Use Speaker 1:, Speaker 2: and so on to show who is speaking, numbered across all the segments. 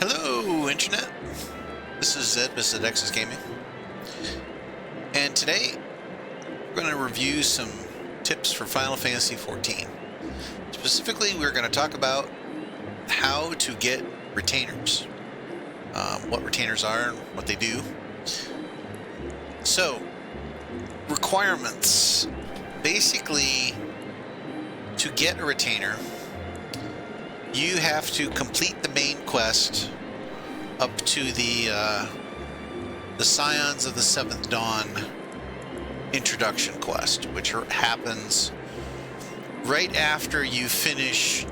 Speaker 1: Hello, Internet. This is Zed, Mr. Dex's Gaming. And today, we're going to review some tips for Final Fantasy XIV. Specifically, we're going to talk about how to get retainers. What retainers are and what they do. So, requirements. Basically, to get a retainer, you have to complete the main quest up to the Scions of the Seventh Dawn introduction quest, which happens right after you finish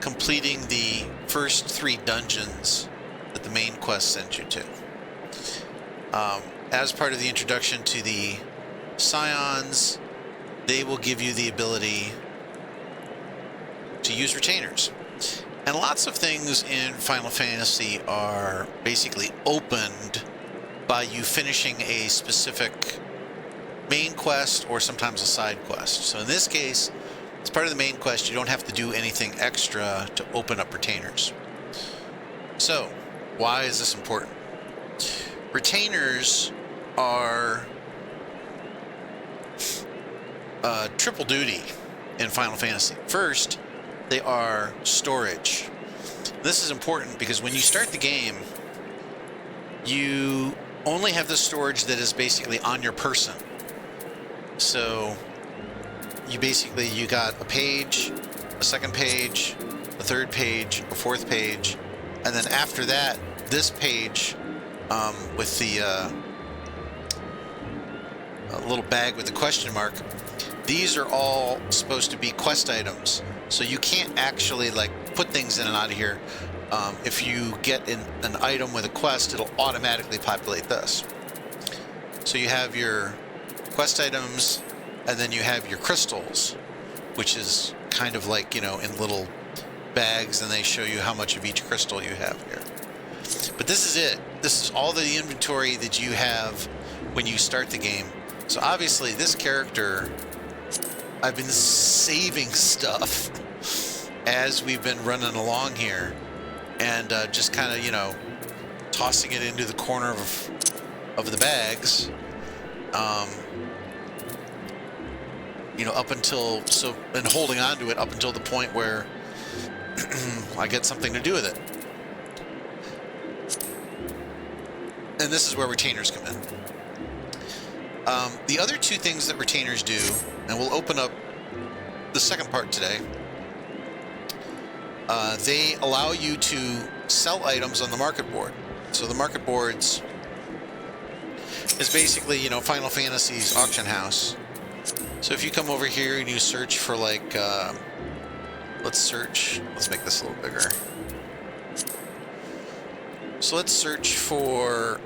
Speaker 1: completing the first 3 dungeons that the main quest sends you to. As part of the introduction to the Scions, they will give you the ability to use retainers. And lots of things in Final Fantasy are basically opened by you finishing a specific main quest or sometimes a side quest. So in this case, as part of the main quest, you don't have to do anything extra to open up retainers. So, why is this important? Retainers are triple duty in Final Fantasy. First, they are storage. This is important because when you start the game, you only have the storage that is basically on your person. So you got a page, a second page, a third page, a fourth page, and then after that, this page with the little bag with the question mark, these are all supposed to be quest items. So you can't actually put things in and out of here. If you get an item with a quest, it'll automatically populate this. So you have your quest items, and then you have your crystals, which is kind of like, in little bags, and they show you how much of each crystal you have here. But this is it. This is all the inventory that you have when you start the game. So obviously this character, I've been saving stuff as we've been running along here, and just kind of, tossing it into the corner of the bags, up until, and holding on to it up until the point where I get something to do with it. And this is where retainers come in. The other 2 things that retainers do, and we'll open up the second part today, they allow you to sell items on the Marketboard. So the Marketboards is basically, Final Fantasy's auction house. So if you come over here and you search for let's make this a little bigger. So let's search for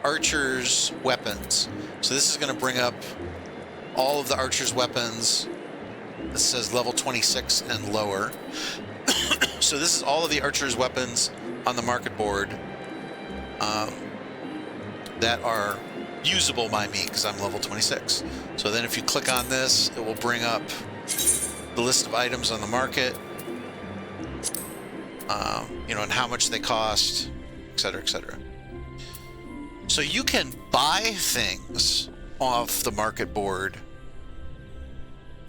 Speaker 1: Archer's weapons. So this is going to bring up all of the Archer's weapons. This says level 26 and lower. So this is all of the Archer's weapons on the Marketboard that are usable by me because I'm level 26. So then if you click on this, it will bring up the list of items on the market, and how much they cost, etc., etc. So you can buy things off the Marketboard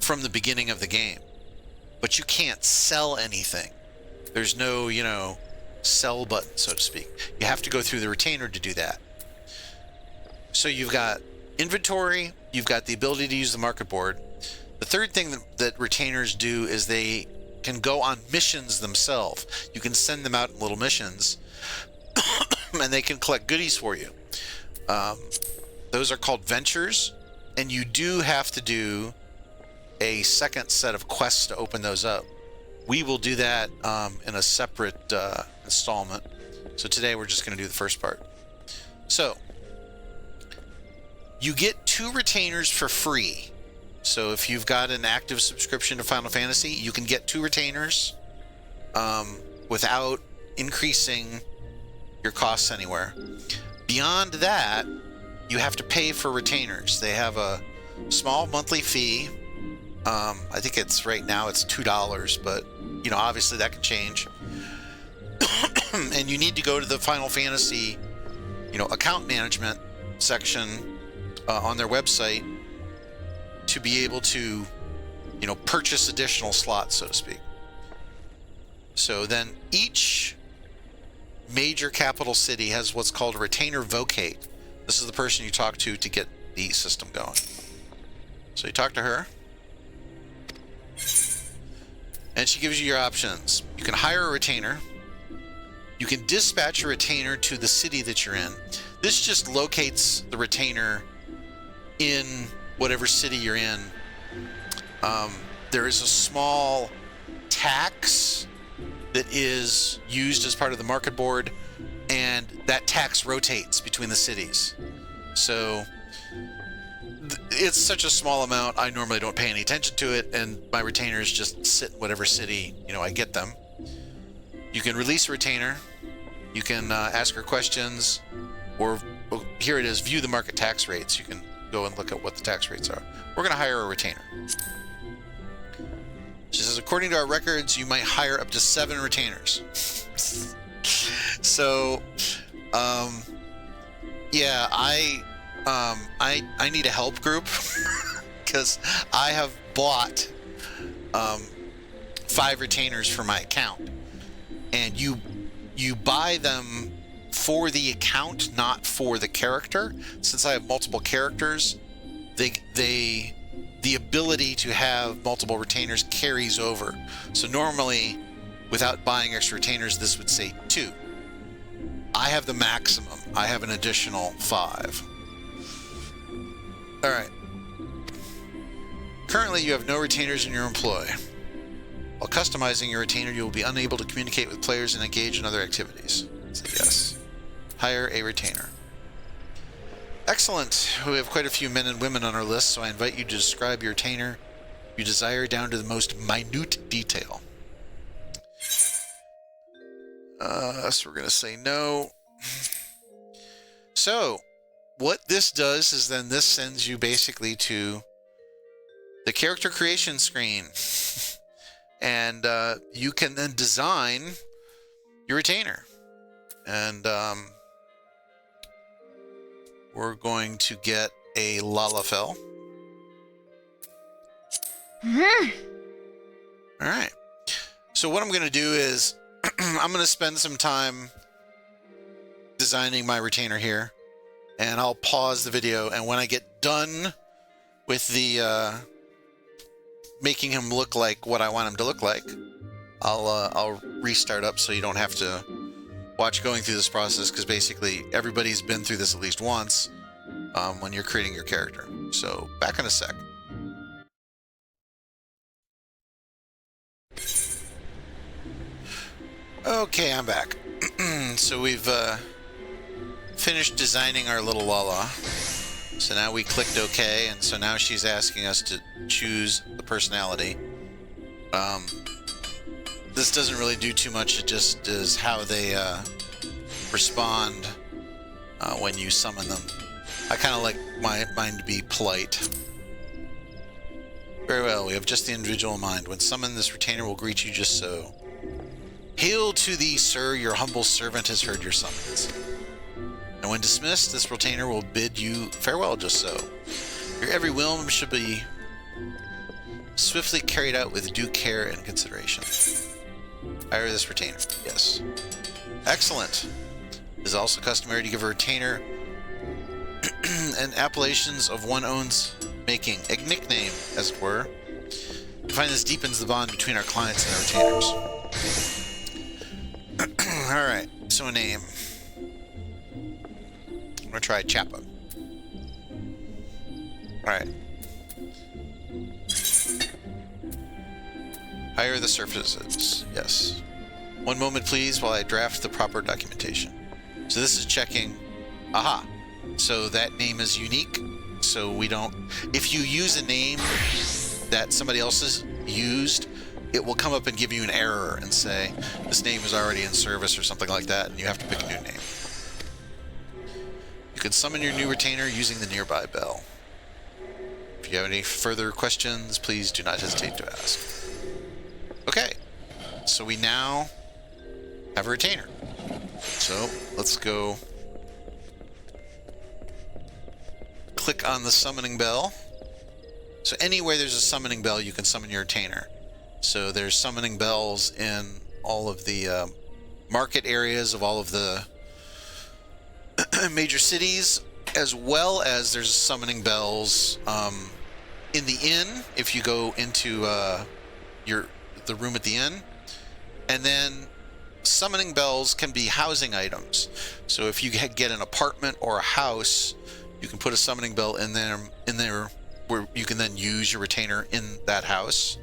Speaker 1: from the beginning of the game, but you can't sell anything. There's no, sell button, so to speak. You have to go through the retainer to do that. So you've got inventory, you've got the ability to use the Marketboard. The third thing that retainers do is they can go on missions themselves. You can send them out in little missions, and they can collect goodies for you. Those are called ventures, and you do have to do a second set of quests to open those up. We will do that in a separate installment. So today we're just going to do the first part. So you get 2 retainers for free. So if you've got an active subscription to Final Fantasy, you can get 2 retainers without increasing your costs anywhere. Beyond that, you have to pay for retainers. They have a small monthly fee. I think right now it's $2, but obviously that can change. And you need to go to the Final Fantasy, account management section on their website to be able to, purchase additional slots, so to speak. So then each major capital city has what's called a retainer Vocate. This is the person you talk to get the system going. So you talk to her, and she gives you your options. You can hire a retainer. You can dispatch a retainer to the city that you're in. This just locates the retainer in whatever city you're in. There is a small tax that is used as part of the Marketboard, and that tax rotates between the cities. So it's such a small amount, I normally don't pay any attention to it, and my retainers just sit in whatever city, I get them. You can release a retainer. You can ask her questions, or here it is, view the market tax rates. You can go and look at what the tax rates are. We're going to hire a retainer. She says, according to our records, you might hire up to 7 retainers. So, yeah, I need a help group because I have bought 5 retainers for my account, and you buy them for the account, not for the character. Since I have multiple characters, the ability to have multiple retainers carries over. So normally, without buying extra retainers, this would say 2. I have the maximum. I have an additional 5. All right. Currently, you have no retainers in your employ. While customizing your retainer, you will be unable to communicate with players and engage in other activities. So yes. Hire a retainer. Excellent. We have quite a few men and women on our list, so I invite you to describe your retainer you desire down to the most minute detail. So we're going to say no. So what this does is then this sends you basically to the character creation screen. And you can then design your retainer. And we're going to get a Lalafell. All right. So what I'm going to do is I'm going to spend some time designing my retainer here, and I'll pause the video, and when I get done with the making him look like what I want him to look like, I'll restart up so you don't have to watch going through this process, because basically everybody's been through this at least once when you're creating your character. So back in a sec. Okay, I'm back. So we've finished designing our little Lala. So now we clicked OK, and so now she's asking us to choose the personality. This doesn't really do too much. It just is how they respond when you summon them. I kind of like mine to be polite. Very well, we have just the individual in mind. When summoned, this retainer will greet you just so. Hail to thee, sir, your humble servant has heard your summons. And when dismissed, this retainer will bid you farewell just so. Your every whim should be swiftly carried out with due care and consideration. Hire this retainer. Yes. Excellent. It is also customary to give a retainer and appellations of one own's making, a nickname, as it were. We find this deepens the bond between our clients and our retainers. Alright, so a name. I'm going to try Chappa. Alright. Hire the surfaces. Yes. One moment, please, while I draft the proper documentation. So this is checking. Aha. So that name is unique. So we don't... If you use a name that somebody else has used, it will come up and give you an error and say, this name is already in service or something like that, and you have to pick a new name. You can summon your new retainer using the nearby bell. If you have any further questions, please do not hesitate to ask. Okay, so we now have a retainer. So let's go click on the summoning bell. So anywhere there's a summoning bell, you can summon your retainer. So there's summoning bells in all of the market areas of all of the major cities, as well as there's summoning bells in the inn if you go into the room at the inn. And then summoning bells can be housing items. So if you get an apartment or a house, you can put a summoning bell in there where you can then use your retainer in that house.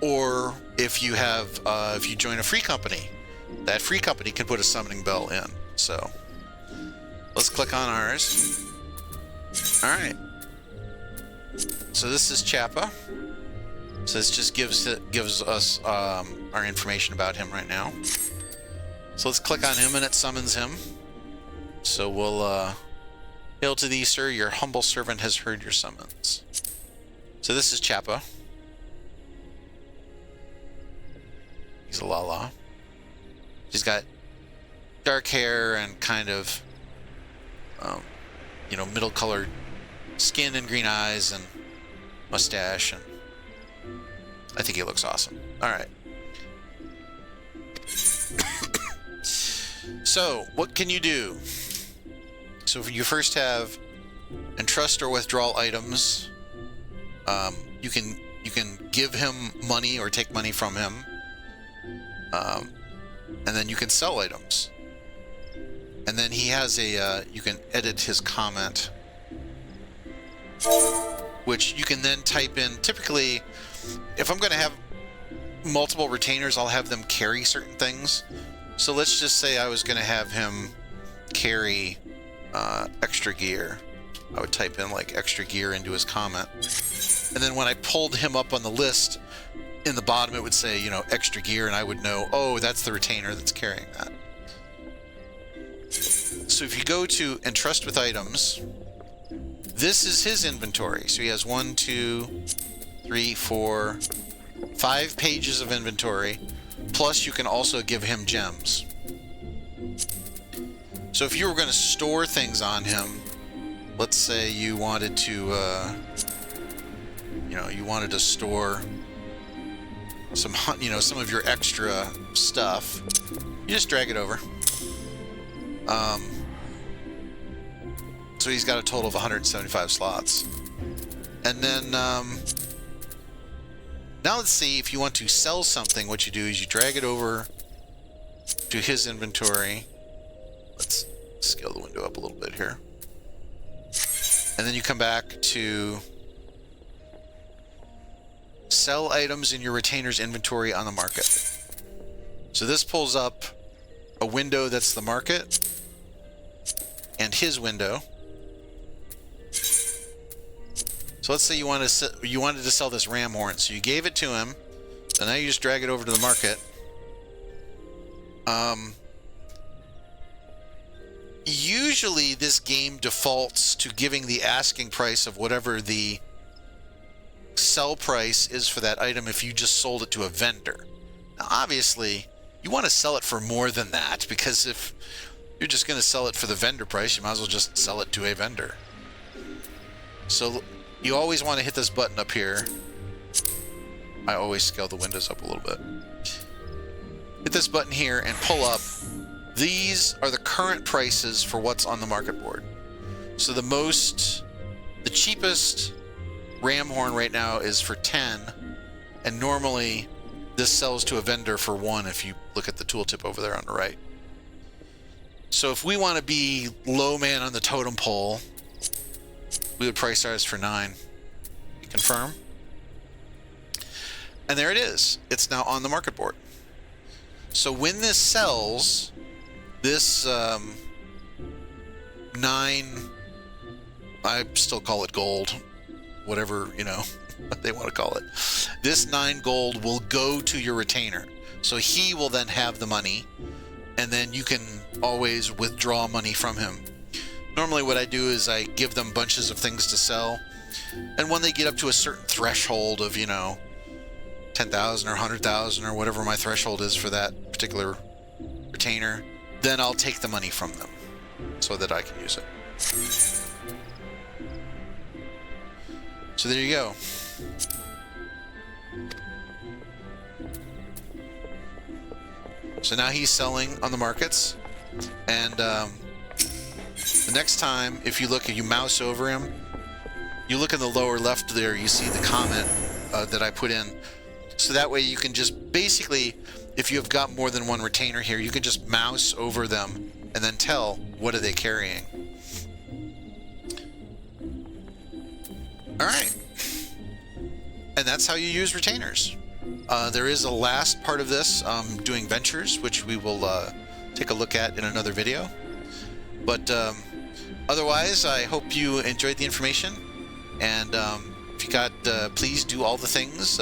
Speaker 1: Or if you have if you join a free company, that free company can put a summoning bell in. So let's click on ours. All right. So this is Chappa. So this just gives us our information about him right now. So let's click on him and it summons him. So we'll hail to thee, sir. Your humble servant has heard your summons. So this is Chappa. He's a Lala. She's got dark hair and kind of, middle colored skin and green eyes and mustache, and I think he looks awesome. All right. So, what can you do? So, you first have entrust or withdrawal items. You can give him money or take money from him. And then you can sell items. And then he has you can edit his comment, which you can then type in. Typically, if I'm going to have multiple retainers, I'll have them carry certain things. So let's just say I was going to have him carry extra gear. I would type in like extra gear into his comment. And then when I pulled him up on the list, in the bottom it would say, extra gear, and I would know, oh, that's the retainer that's carrying that. So if you go to entrust with items, this is his inventory. So he has 1, 2, 3, 4, 5 pages of inventory. Plus you can also give him gems. So if you were going to store things on him, let's say you wanted to, you wanted to store some of your extra stuff, you just drag it over. So he's got a total of 175 slots. And then now let's see, if you want to sell something, what you do is you drag it over to his inventory. Let's scale the window up a little bit here. And then you come back to sell items in your retainer's inventory on the market. So this pulls up a window that's the market and his window. So let's say you wanted to sell this ram horn. So you gave it to him, and now you just drag it over to the market. Usually this game defaults to giving the asking price of whatever the sell price is for that item if you just sold it to a vendor. Now obviously you want to sell it for more than that, because if you're just going to sell it for the vendor price, you might as well just sell it to a vendor. So you always want to hit this button up here. I always scale the windows up a little bit. Hit this button here and pull up. These are the current prices for what's on the market board. So the cheapest ram horn right now is for 10, and normally this sells to a vendor for 1 if you look at the tooltip over there on the right. So if we want to be low man on the totem pole, we would price ours for 9. Confirm. And there it is. It's now on the market board. So when this sells, this 9, I still call it gold, whatever, they want to call it. This 9 gold will go to your retainer. So he will then have the money, and then you can always withdraw money from him. Normally what I do is I give them bunches of things to sell, and when they get up to a certain threshold of, 10 10,000 or 100,000 or whatever my threshold is for that particular retainer, then I'll take the money from them so that I can use it. So there you go. So now he's selling on the markets, and the next time, if you look, if you mouse over him, you look in the lower left there, you see the comment that I put in. So that way you can just basically, if you have got more than one retainer here, you can just mouse over them and then tell what are they carrying. All right. And that's how you use retainers. There is a last part of this, doing ventures, which we will take a look at in another video. But otherwise, I hope you enjoyed the information. And if you got, please do all the things.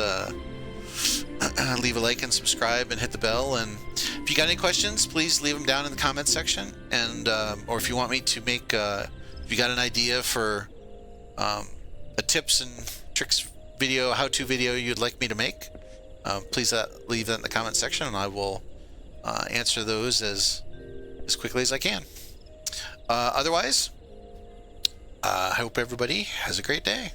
Speaker 1: Leave a like and subscribe and hit the bell. And if you got any questions, please leave them down in the comments section. And or if you want me to make, if you got an idea for a tips and tricks video, how-to video you'd like me to make, please leave that in the comment section, and I will answer those as quickly as I can. Otherwise, I hope everybody has a great day.